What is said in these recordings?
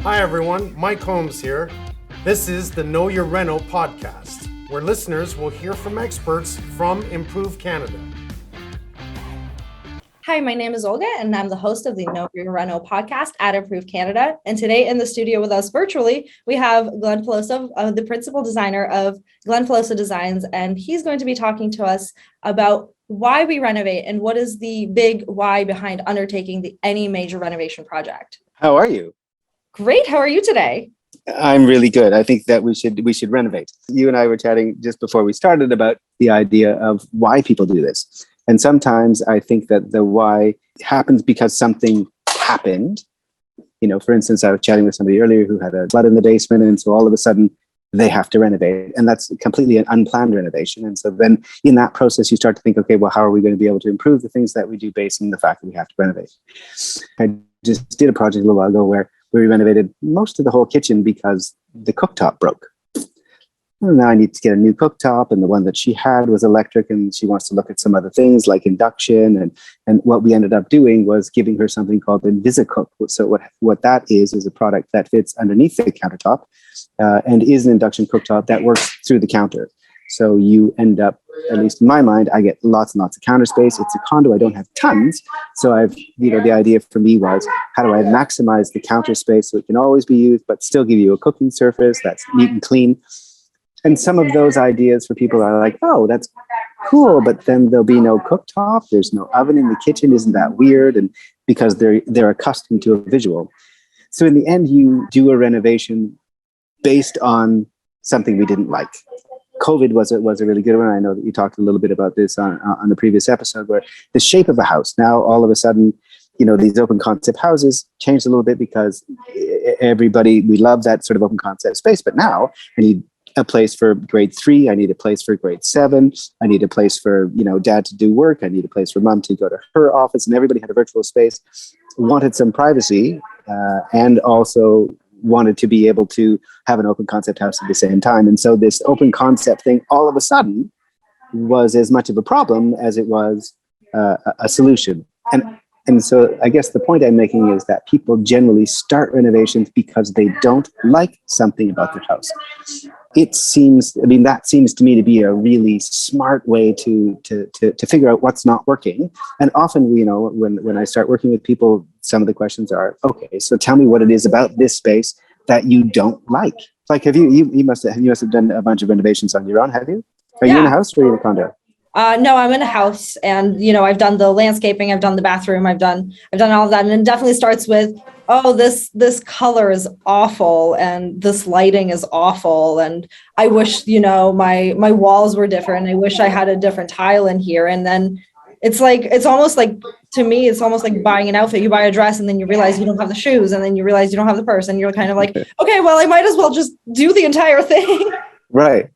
Hi everyone, Mike Holmes here. This is the Know Your Reno podcast, where listeners will hear from experts from Improve Canada. Hi, my name is Olga, and I'm the host of the Know Your Reno podcast at Improve Canada. And today in the studio with us virtually, we have Glen Peloso, the principal designer of Glen Peloso Designs, and he's going to be talking to us about why we renovate and what is the big why behind undertaking any major renovation project. How are you? Great. How are you today? I'm really good. I think that we should renovate. You and I were chatting just before we started about the idea of why people do this. And sometimes I think that the why happens because something happened. You know, for instance, I was chatting with somebody earlier who had a flood in the basement, and so all of a sudden they have to renovate, and that's completely an unplanned renovation. And so then in that process, you start to think, okay, well, how are we going to be able to improve the things that we do based on the fact that we have to renovate? I just did a project a little while ago where we renovated most of the whole kitchen because the cooktop broke. And now I need to get a new cooktop, and the one that she had was electric, and she wants to look at some other things like induction. And what we ended up doing was giving her something called InvisiCook. So what that is a product that fits underneath the countertop and is an induction cooktop that works through the counter. So you end up, at least in my mind, I get lots and lots of counter space. It's a condo, I don't have tons. So the idea for me was, how do I maximize the counter space so it can always be used, but still give you a cooking surface that's neat and clean? And some of those ideas for people are like, oh, that's cool, but then there'll be no cooktop. There's no oven in the kitchen. Isn't that weird? And because they're accustomed to a visual. So in the end, you do a renovation based on something we didn't like. COVID was a really good one. I know that you talked a little bit about this on the previous episode, where the shape of a house now all of a sudden, you know, these open concept houses changed a little bit because we love that sort of open concept space. But now I need a place for grade 3. I need a place for grade 7. I need a place for, you know, dad to do work. I need a place for mom to go to her office, and everybody had a virtual space, wanted some privacy, and also wanted to be able to have an open concept house at the same time. And so this open concept thing all of a sudden was as much of a problem as it was a solution. And so I guess the point I'm making is that people generally start renovations because they don't like something about their house. That seems to me to be a really smart way to figure out what's not working. And often, you know, when I start working with people, some of the questions are, okay, so tell me what it is about this space that you don't like. Like, you must have done a bunch of renovations on your own, have you? Are you in a house or are you in a condo? No, I'm in a house, and you know, I've done the landscaping, I've done the bathroom, I've done all of that, and it definitely starts with, oh, this color is awful, and this lighting is awful, and I wish, you know, my walls were different. I wish I had a different tile in here. And then it's almost like, to me, it's almost like buying an outfit. You buy a dress, and then you realize you don't have the shoes, and then you realize you don't have the purse, and you're kind of like, okay, well, I might as well just do the entire thing. Right.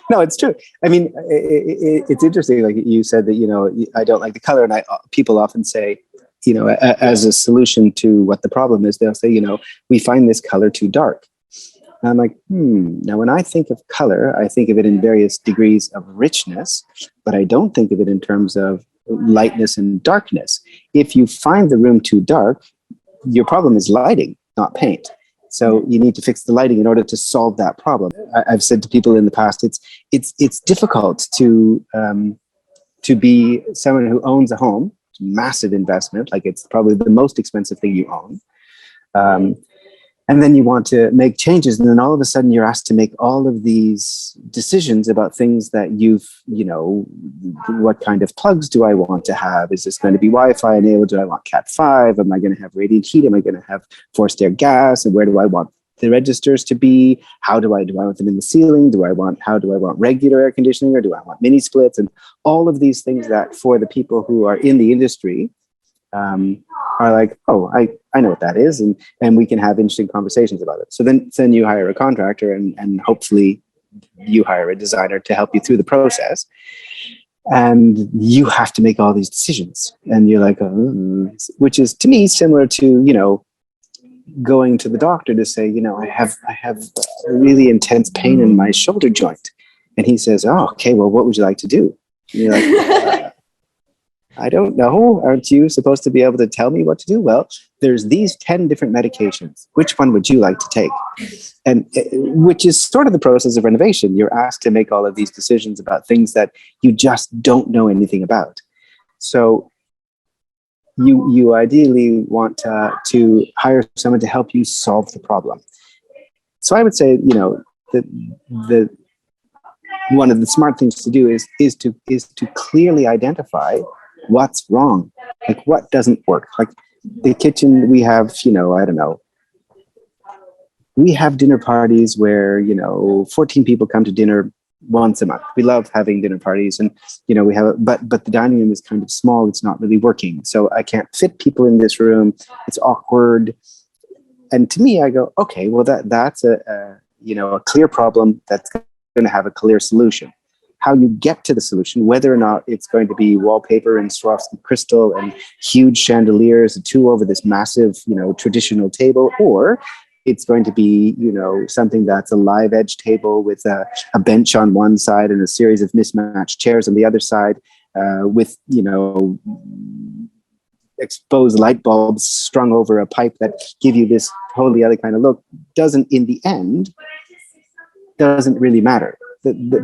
No, it's true. I mean, it's interesting. Like you said that, you know, I don't like the color. And people often say, you know, as a solution to what the problem is, they'll say, you know, we find this color too dark. And I'm like, Now, when I think of color, I think of it in various degrees of richness, but I don't think of it in terms of lightness and darkness. If you find the room too dark, your problem is lighting, not paint. So you need to fix the lighting in order to solve that problem. I've said to people in the past, it's difficult to be someone who owns a home, massive investment, like it's probably the most expensive thing you own. And then you want to make changes, and then all of a sudden you're asked to make all of these decisions about things that what kind of plugs do I want to have? Is this going to be Wi-Fi enabled? Do I want Cat 5? Am I going to have radiant heat? Am I going to have forced air gas? And where do I want the registers to be? How do I want them in the ceiling? How do I want regular air conditioning, or do I want mini splits? And all of these things that for the people who are in the industry, are like, oh, I know what that is, and we can have interesting conversations about it. So then you hire a contractor, and hopefully you hire a designer to help you through the process, and you have to make all these decisions. And you're like, which is to me similar to, you know, going to the doctor to say, you know, I have a really intense pain in my shoulder joint, and he says, oh, okay, well, what would you like to do? And you're like, I don't know. Aren't you supposed to be able to tell me what to do? Well, there's these 10 different medications. Which one would you like to take? And which is sort of the process of renovation. You're asked to make all of these decisions about things that you just don't know anything about. So you ideally want to hire someone to help you solve the problem. So I would say, the one of the smart things to do is to clearly identify what's wrong, like what doesn't work. Like the kitchen, we have, I don't know, we have dinner parties where 14 people come to dinner once a month. We love having dinner parties, and we have, but the dining room is kind of small. It's not really working, so I can't fit people in this room. It's awkward, and to me, I go, okay, well that's a clear problem that's going to have a clear solution. How you get to the solution, whether or not it's going to be wallpaper and Swarovski crystal and huge chandeliers, two over this massive, traditional table, or it's going to be, something that's a live edge table with a bench on one side and a series of mismatched chairs on the other side, with, exposed light bulbs strung over a pipe that give you this totally other kind of look, in the end, doesn't really matter.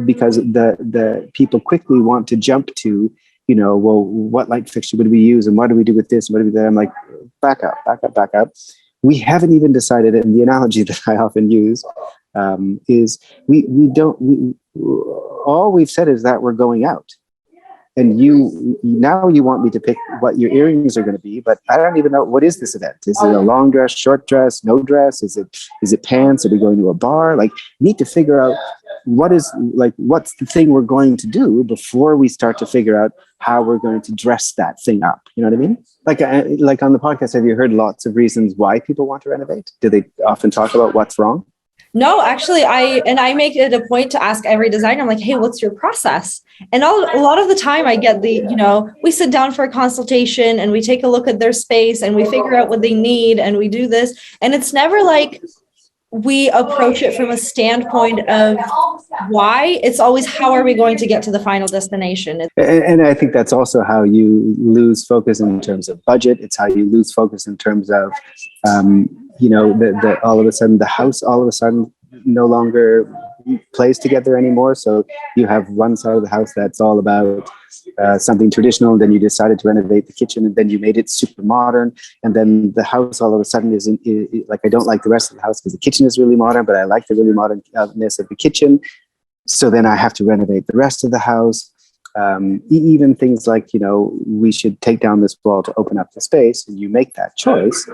Because the people quickly want to jump to, well, what light fixture would we use and what do we do with this? What do we do? I'm like, back up. We haven't even decided, and the analogy that I often use is all we've said is that we're going out. And now you want me to pick what your earrings are going to be, but I don't even know, what is this event? Is it a long dress, short dress, no dress? Is it pants? Are we going to a bar? Like, you need to figure out what's the thing we're going to do before we start to figure out how we're going to dress that thing up. You know what I mean? Like on the podcast, have you heard lots of reasons why people want to renovate? Do they often talk about what's wrong? No, actually, I make it a point to ask every designer, I'm like, hey, what's your process? And a lot of the time I get we sit down for a consultation and we take a look at their space and we figure out what they need and we do this. And it's never like we approach it from a standpoint of why. It's always, how are we going to get to the final destination? And I think that's also how you lose focus in terms of budget. It's how you lose focus in terms of, all of a sudden the house no longer plays together anymore. So you have one side of the house that's all about something traditional, and then you decided to renovate the kitchen, and then you made it super modern, and then the house all of a sudden is like, I don't like the rest of the house because the kitchen is really modern, but I like the really modernness of the kitchen. So then I have to renovate the rest of the house. Even things like, we should take down this wall to open up the space, and you make that choice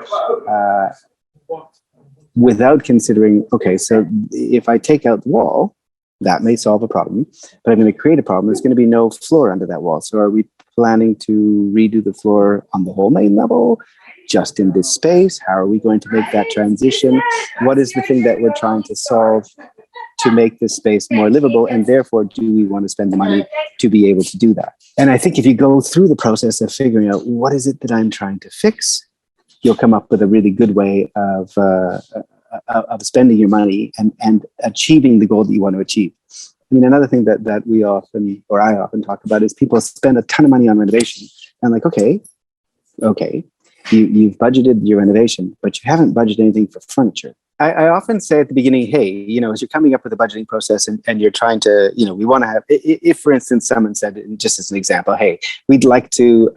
without considering, okay, so if I take out the wall, that may solve a problem, but I'm going to create a problem. There's going to be no floor under that wall. So are we planning to redo the floor on the whole main level, just in this space? How are we going to make that transition? What is the thing that we're trying to solve to make this space more livable? And therefore, do we want to spend the money to be able to do that? And I think if you go through the process of figuring out what is it that I'm trying to fix, you'll come up with a really good way of spending your money and achieving the goal that you want to achieve. I mean, another thing that I often talk about is people spend a ton of money on renovation. And like, okay, you've budgeted your renovation, but you haven't budgeted anything for furniture. I often say at the beginning, hey, as you're coming up with a budgeting process and you're trying to, we want to have, if for instance, someone said, just as an example, hey, we'd like to,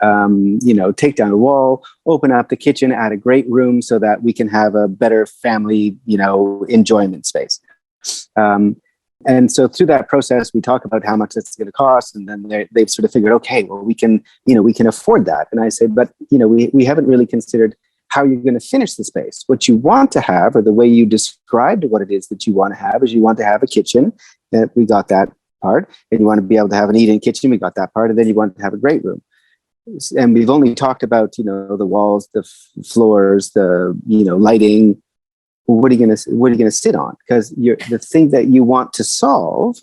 take down a wall, open up the kitchen, add a great room so that we can have a better family, enjoyment space. And so through that process, we talk about how much it's going to cost, and then they've sort of figured, okay, well, we can afford that. And I say, but, we haven't really considered how you're going to finish the space. What you want to have, or the way you described what it is that you want to have, is you want to have a kitchen. We got that part. And you want to be able to have an eat-in kitchen. We got that part. And then you want to have a great room. And we've only talked about, the walls, the floors, the, lighting. What are you going to sit on? Because the thing that you want to solve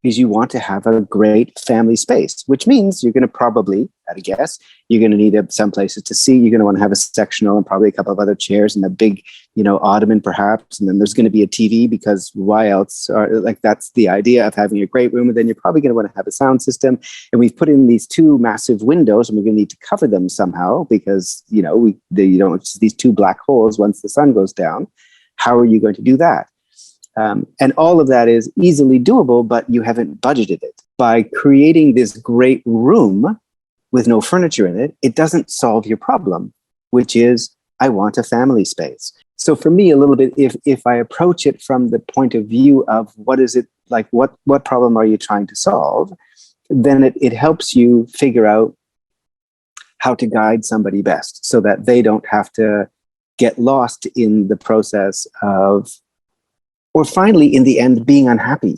is you want to have a great family space, which means you're going to probably, at a guess. You're going to need some places to see. You're going to want to have a sectional and probably a couple of other chairs and a big, ottoman perhaps. And then there's going to be a TV, because why else? That's the idea of having a great room. And then you're probably going to want to have a sound system. And we've put in these two massive windows, and we're going to need to cover them somehow, because, it's these two black holes once the sun goes down. How are you going to do that? And all of that is easily doable, but you haven't budgeted it. By creating this great room with no furniture in it, it doesn't solve your problem, which is, I want a family space. So for me, a little bit, if I approach it from the point of view of what is it like, what problem are you trying to solve, then it helps you figure out how to guide somebody best so that they don't have to get lost in the process of, or finally, in the end, being unhappy,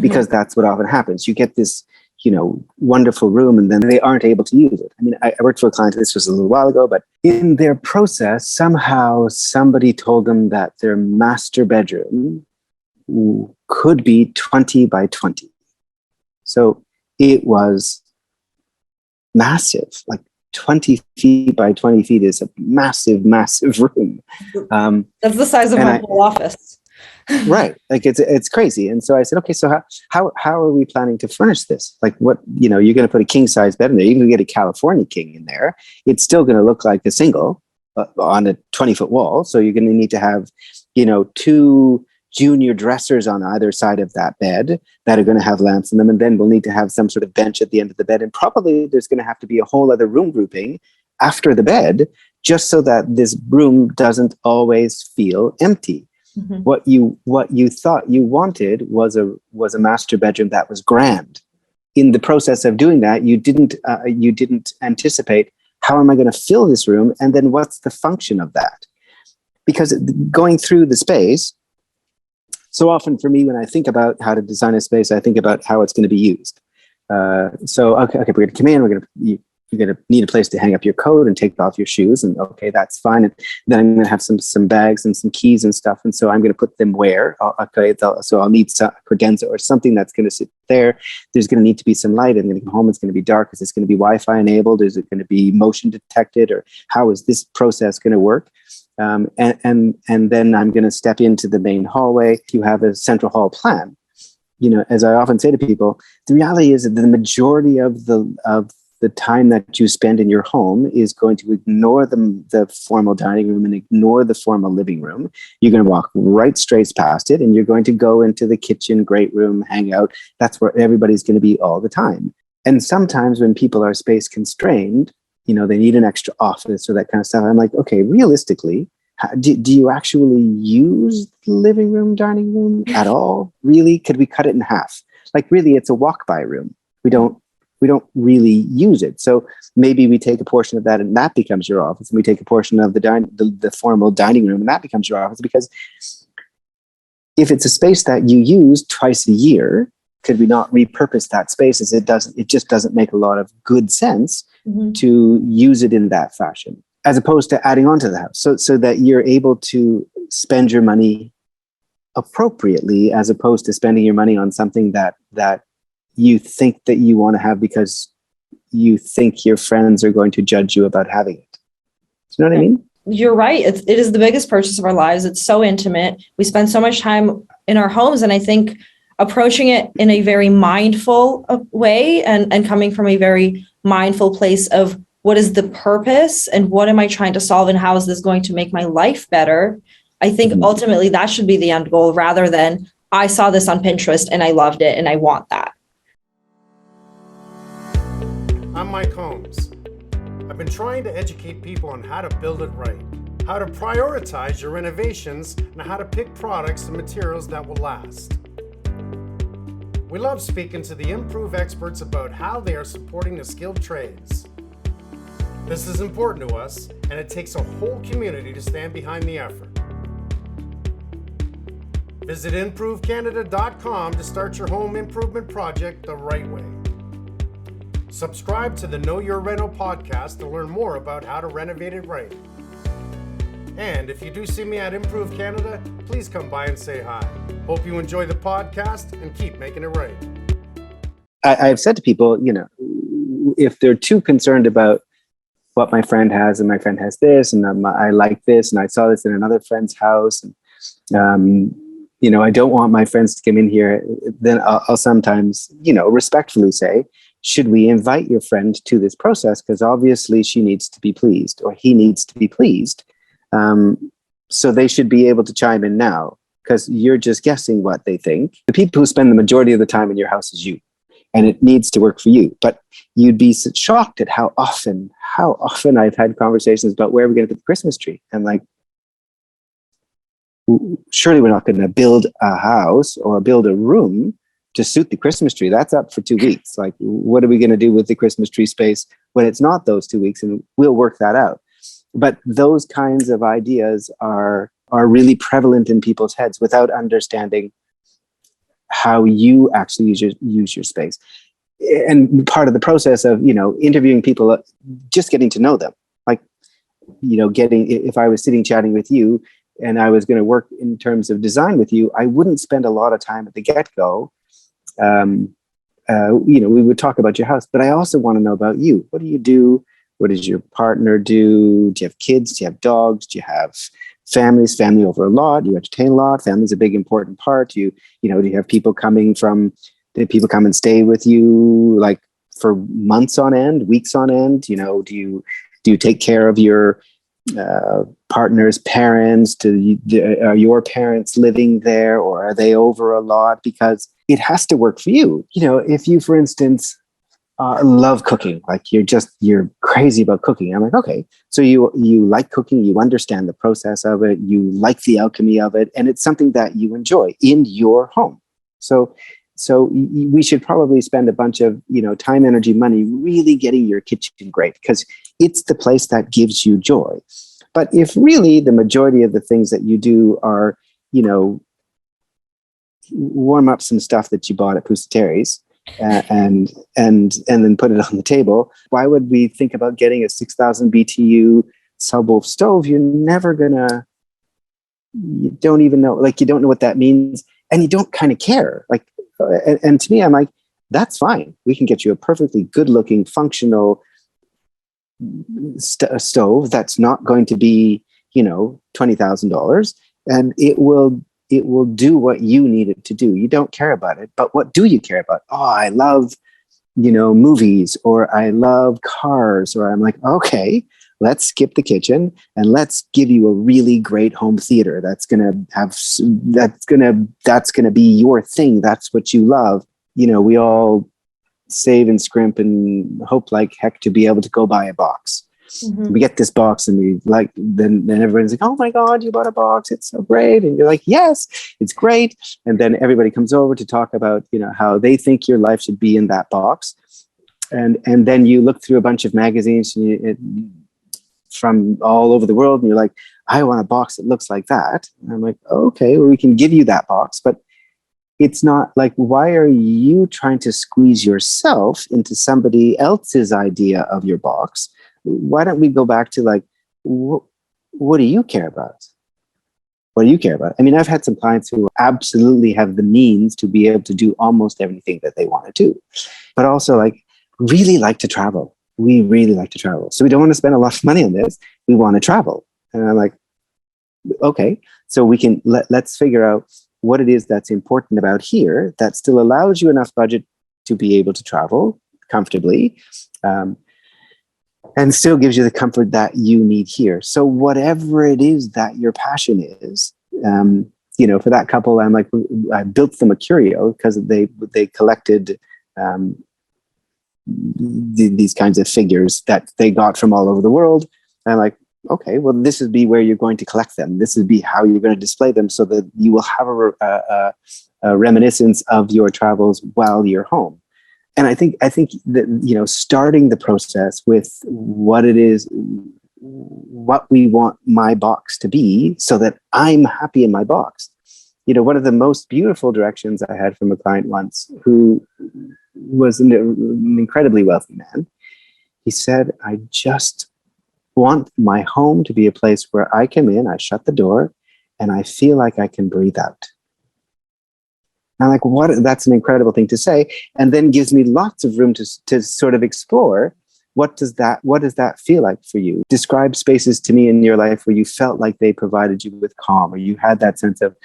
because that's what often happens. You get this, wonderful room, and then they aren't able to use it. I mean, I worked for a client, this was a little while ago, but in their process, somehow somebody told them that their master bedroom could be 20 by 20. So it was massive, like 20 feet by 20 feet is a massive, massive room. That's the size of my whole office. Right. Like it's crazy. And so I said, okay, so how are we planning to furnish this? Like what, you're going to put a king size bed in there. You can get a California king in there. It's still going to look like a single on a 20-foot wall. So you're going to need to have, two junior dressers on either side of that bed that are going to have lamps in them. And then we'll need to have some sort of bench at the end of the bed. And probably there's going to have to be a whole other room grouping after the bed, just so that this room doesn't always feel empty. Mm-hmm. What you thought you wanted was a master bedroom that was grand. In the process of doing that, you didn't anticipate, how am I going to fill this room, and then what's the function of that? Because going through the space, so often for me, when I think about how to design a space, I think about how it's going to be used. So okay, we're going to come in. You're going to need a place to hang up your coat and take off your shoes. And okay, that's fine. And then I'm going to have some bags and some keys and stuff. And so I'm going to put them where? So I'll need some credenza or something that's going to sit there. There's going to need to be some light. I'm going to come home. It's going to be dark. Is this going to be Wi-Fi enabled? Is it going to be motion detected? Or how is this process going to work? And then I'm going to step into the main hallway. You have a central hall plan. As I often say to people, the reality is that the majority of the time that you spend in your home is going to ignore the formal dining room and ignore the formal living room. You're going to walk right straight past it, and you're going to go into the kitchen, great room, hang out. That's where everybody's going to be all the time. And sometimes when people are space constrained, they need an extra office or that kind of stuff. I'm like, okay, realistically, do you actually use the living room, dining room at all? Really? Could we cut it in half? Like, really, it's a walk-by room. We don't really use it. So maybe we take a portion of that and that becomes your office, and we take a portion of the formal dining room and that becomes your office. Because if it's a space that you use twice a year, could we not repurpose that space? As it just doesn't make a lot of good sense to use it in that fashion, as opposed to adding on to the house. So that you're able to spend your money appropriately, as opposed to spending your money on something that you think that you want to have because you think your friends are going to judge you about having it. Do you know what I mean? You're right. It is the biggest purchase of our lives. It's so intimate. We spend so much time in our homes. And I think approaching it in a very mindful way and coming from a very mindful place of what is the purpose and what am I trying to solve and how is this going to make my life better? I think ultimately that should be the end goal, rather than I saw this on Pinterest and I loved it and I want that. I'm Mike Holmes. I've been trying to educate people on how to build it right, how to prioritize your renovations, and how to pick products and materials that will last. We love speaking to the Improve experts about how they are supporting the skilled trades. This is important to us, and it takes a whole community to stand behind the effort. Visit improvecanada.com to start your home improvement project the right way. Subscribe to the Know Your Reno podcast to learn more about how to renovate it right. And if you do see me at Improve Canada, please come by and say hi. Hope you enjoy the podcast and keep making it right. I've said to people, if they're too concerned about what my friend has, and my friend has this, and I like this, and I saw this in another friend's house, and I don't want my friends to come in here, then I'll sometimes, respectfully say, should we invite your friend to this process? Because obviously she needs to be pleased, or he needs to be pleased. So they should be able to chime in now, because you're just guessing what they think. The people who spend the majority of the time in your house is you, and it needs to work for you. But you'd be shocked at how often I've had conversations about where we're going to put the Christmas tree. And like, surely we're not going to build a house or build a room to suit the Christmas tree. That's up for 2 weeks. Like, what are we going to do with the Christmas tree space when it's not those 2 weeks? And we'll work that out. But those kinds of ideas are really prevalent in people's heads without understanding how you actually use your space. And part of the process of, interviewing people, just getting to know them, like, if I was sitting chatting with you and I was going to work in terms of design with you, I wouldn't spend a lot of time at the get-go. We would talk about your house, but I also want to know about you. What do you do? What does your partner do? Do you have kids? Do you have dogs? Do you have families? Family over a lot? Do you entertain a lot? Family's a big important part. Do you have people coming do people come and stay with you like for months on end, weeks on end? Do you take care of your partner's parents? Are your parents living there, or are they over a lot? Because it has to work for you. If you, for instance, love cooking, like you're crazy about cooking. I'm like, okay, so you like cooking, you understand the process of it, you like the alchemy of it, and it's something that you enjoy in your home. So we should probably spend a bunch of time, energy, money really getting your kitchen great, because it's the place that gives you joy. But if really the majority of the things that you do are, warm up some stuff that you bought at Pusateri's, and then put it on the table, why would we think about getting a 6,000 BTU subwoofer stove? You don't even know, you don't know what that means, and you don't kind of care. And to me, I'm like, that's fine. We can get you a perfectly good looking, functional stove that's not going to be, $20,000, and it will do what you need it to do. You don't care about it, but what do you care about? Oh, I love, movies, or I love cars, or I'm like, okay, let's skip the kitchen and let's give you a really great home theater that's gonna be your thing. That's what you love. We all save and scrimp and hope like heck to be able to go buy a box. Mm-hmm. We get this box and we then everyone's like, oh my God, you bought a box. It's so great. And you're like, yes, it's great. And then everybody comes over to talk about, how they think your life should be in that box. And then you look through a bunch of magazines from all over the world, and you're like, I want a box that looks like that. And I'm like, okay, well, we can give you that box, but it's not like, why are you trying to squeeze yourself into somebody else's idea of your box? Why don't we go back to like, what do you care about? What do you care about? I mean, I've had some clients who absolutely have the means to be able to do almost everything that they want to do, but also really like to travel. We really like to travel. So we don't want to spend a lot of money on this. We want to travel. And I'm like, okay, so we can let's figure out what it is that's important about here that still allows you enough budget to be able to travel comfortably, and still gives you the comfort that you need here. So whatever it is that your passion is, for that couple, I'm like, I built them a curio because they collected these kinds of figures that they got from all over the world. And I'm like, okay, well, this would be where you're going to collect them. This would be how you're going to display them, so that you will have a reminiscence of your travels while you're home. And I think that, starting the process with what it is, what we want my box to be, so that I'm happy in my box. One of the most beautiful directions I had from a client once, who was an incredibly wealthy man. He said, I just want my home to be a place where I come in, I shut the door, and I feel like I can breathe out. I'm like, what? That's an incredible thing to say. And then gives me lots of room to sort of explore. What does that feel like for you? Describe spaces to me in your life where you felt like they provided you with calm, or you had that sense of,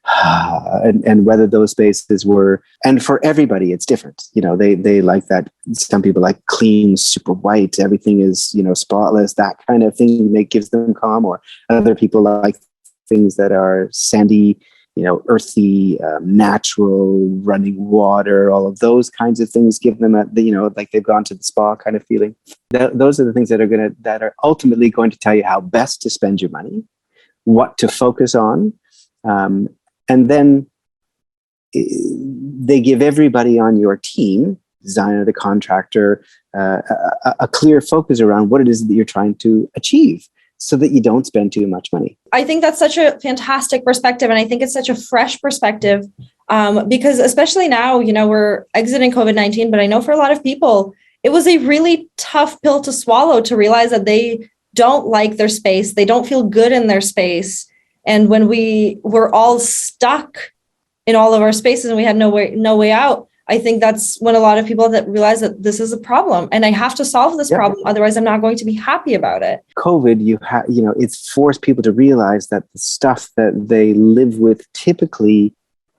and whether those spaces were, and for everybody, it's different. They like that. Some people like clean, super white, everything is, spotless, that kind of thing gives them calm, or other people like things that are sandy, earthy, natural, running water, all of those kinds of things give them like they've gone to the spa kind of feeling. Those are the things that are ultimately going to tell you how best to spend your money, what to focus on. And then they give everybody on your team, designer, the contractor, a clear focus around what it is that you're trying to achieve, so that you don't spend too much money. I think that's such a fantastic perspective. And I think it's such a fresh perspective because especially now, we're exiting COVID-19, but I know for a lot of people, it was a really tough pill to swallow to realize that they don't like their space. They don't feel good in their space. And when we were all stuck in all of our spaces and we had no way out, I think that's when a lot of people that realize that this is a problem and I have to solve this problem. Otherwise, I'm not going to be happy about it. COVID, it's forced people to realize that the stuff that they live with typically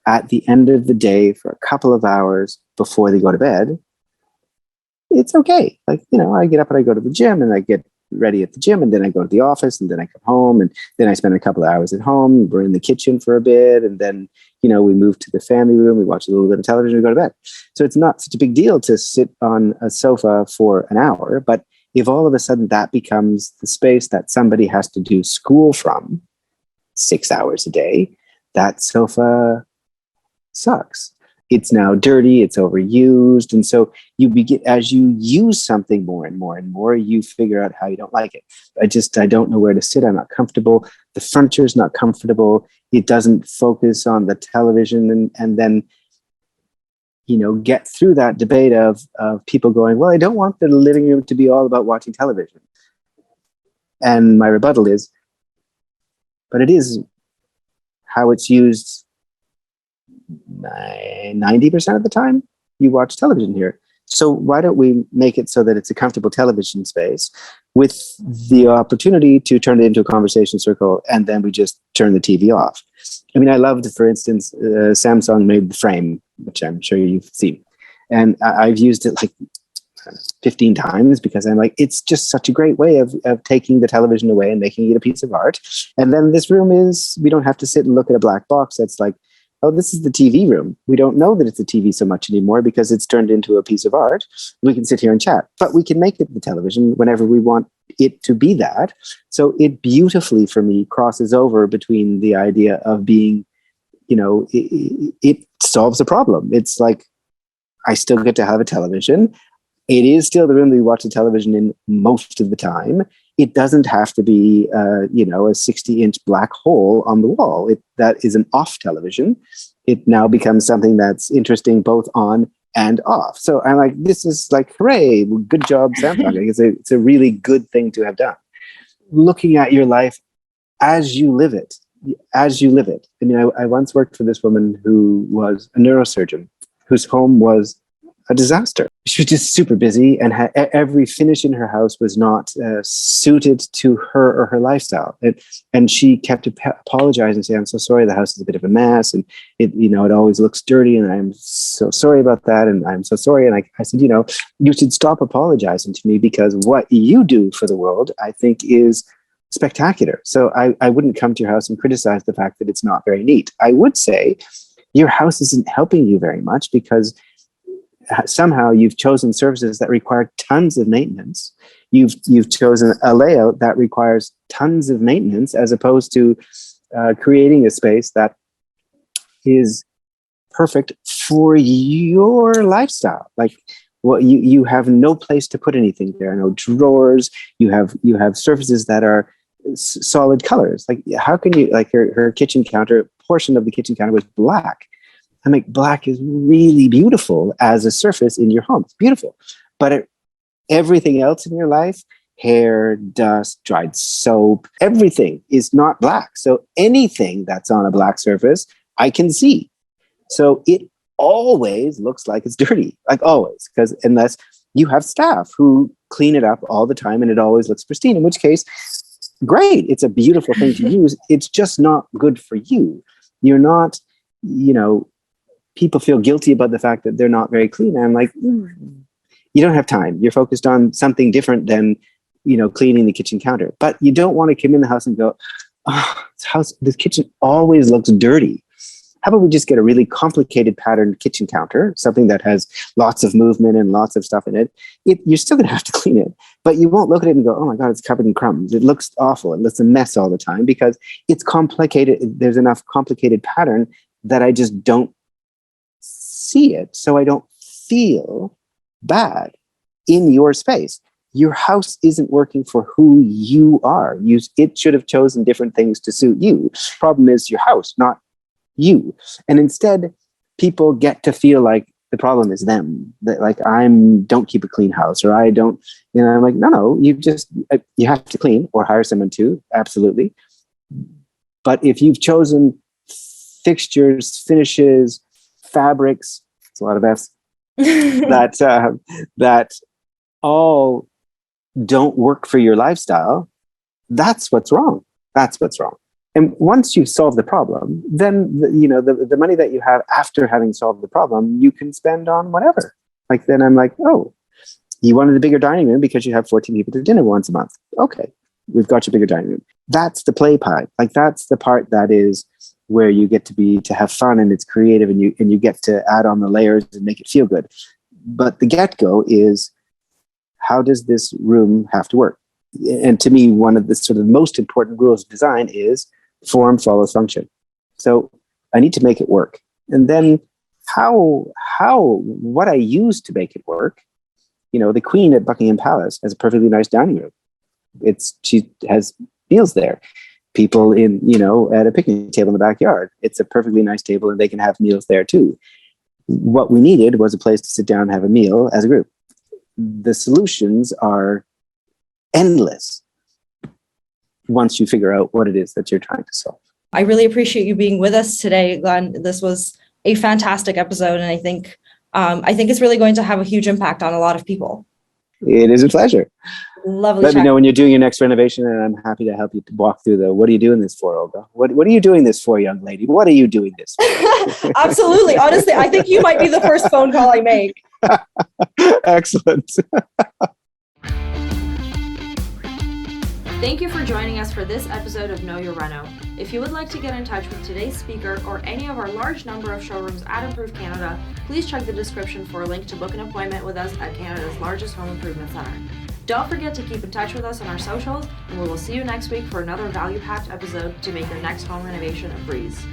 at the end of the day for a couple of hours before they go to bed, it's okay. Like, I get up and I go to the gym and I get ready at the gym, and then I go to the office, and then I come home, and then I spend a couple of hours at home. We're in the kitchen for a bit, and then we move to the family room, we watch a little bit of television, we go to bed. So it's not such a big deal to sit on a sofa for an hour. But if all of a sudden that becomes the space that somebody has to do school from 6 hours a day, that sofa sucks. It's now dirty, it's overused. And so as you use something more and more and more, you figure out how you don't like it. I don't know where to sit. I'm not comfortable. The furniture is not comfortable. It doesn't focus on the television. And then, get through that debate of people going, well, I don't want the living room to be all about watching television. And my rebuttal is, but it is how it's used 90% of the time. You watch television here. So why don't we make it so that it's a comfortable television space with the opportunity to turn it into a conversation circle, and then we just turn the TV off. I mean, I loved, for instance, Samsung made the frame, which I'm sure you've seen. And I've used it like 15 times because I'm like, it's just such a great way of taking the television away and making it a piece of art. And then this room we don't have to sit and look at a black box that's like, oh, this is the TV room. We don't know that it's a TV so much anymore because it's turned into a piece of art. We can sit here and chat, but we can make it the television whenever we want it to be that. So it beautifully, for me, crosses over between the idea of being, it solves a problem. It's like, I still get to have a television. It is still the room that we watch the television in most of the time. It doesn't have to be, a 60-inch black hole on the wall. That is an off television. It now becomes something that's interesting both on and off. So I'm like, this is like, hooray, good job, Samsung. It's a really good thing to have done. Looking at your life as you live it. I mean, I once worked for this woman who was a neurosurgeon, whose home was a disaster. She was just super busy, and every finish in her house was not suited to her or her lifestyle. And she kept apologizing and saying, I'm so sorry, the house is a bit of a mess, and it always looks dirty, and I'm so sorry about that, and I'm so sorry. And I said, you should stop apologizing to me, because what you do for the world, I think, is spectacular. So I wouldn't come to your house and criticize the fact that it's not very neat. I would say your house isn't helping you very much, because somehow you've chosen surfaces that require tons of maintenance. You've chosen a layout that requires tons of maintenance, as opposed to creating a space that is perfect for your lifestyle. Like, well, you have no place to put anything. There are no drawers. You have surfaces that are solid colors. Like, how can you, like, her kitchen counter, portion of the kitchen counter was black. I'm like, black is really beautiful as a surface in your home. It's beautiful. But everything else in your life, hair, dust, dried soap, everything is not black. So anything that's on a black surface, I can see. So it always looks like it's dirty, like always, because unless you have staff who clean it up all the time and it always looks pristine, in which case, great, it's a beautiful thing to use. It's just not good for you. You're not, people feel guilty about the fact that they're not very clean. And I'm like, you don't have time. You're focused on something different than, cleaning the kitchen counter. But you don't want to come in the house and go, oh, this kitchen always looks dirty. How about we just get a really complicated patterned kitchen counter, something that has lots of movement and lots of stuff in it. You're still going to have to clean it, but you won't look at it and go, oh my God, it's covered in crumbs. It looks awful. It looks a mess all the time because it's complicated. There's enough complicated pattern that I just don't see it. So I don't feel bad in your space. Your house isn't working for who you are. It should have chosen different things to suit you. Problem is your house, not you. And instead, people get to feel like the problem is them. That like don't keep a clean house, or I don't. I'm like, no. You have to clean or hire someone to. Absolutely. But if you've chosen fixtures, finishes, fabrics, it's a lot of F's, that all don't work for your lifestyle, that's what's wrong. That's what's wrong. And once you've solved the problem, then the money that you have after having solved the problem, you can spend on whatever. Like then I'm like, oh, you wanted a bigger dining room because you have 14 people to dinner once a month. Okay, we've got your bigger dining room. That's the play part. Like that's the part that is where you get to have fun and it's creative and you get to add on the layers and make it feel good. But the get-go is, how does this room have to work? And to me, one of the sort of most important rules of design is form follows function. So I need to make it work. And then what I use to make it work, the Queen at Buckingham Palace has a perfectly nice dining room. She has meals there. People at a picnic table in the backyard. It's a perfectly nice table and they can have meals there too. What we needed was a place to sit down and have a meal as a group. The solutions are endless once you figure out what it is that you're trying to solve. I really appreciate you being with us today, Glenn. This was a fantastic episode, and I think it's really going to have a huge impact on a lot of people. It is a pleasure. Lovely. Let me know when you're doing your next renovation, and I'm happy to help you walk through what are you doing this for, Olga? What are you doing this for, young lady? What are you doing this for? Absolutely. Honestly, I think you might be the first phone call I make. Excellent. Thank you for joining us for this episode of Know Your Reno. If you would like to get in touch with today's speaker or any of our large number of showrooms at Improve Canada, please check the description for a link to book an appointment with us at Canada's largest home improvement center. Don't forget to keep in touch with us on our socials, and we will see you next week for another value-packed episode to make your next home renovation a breeze.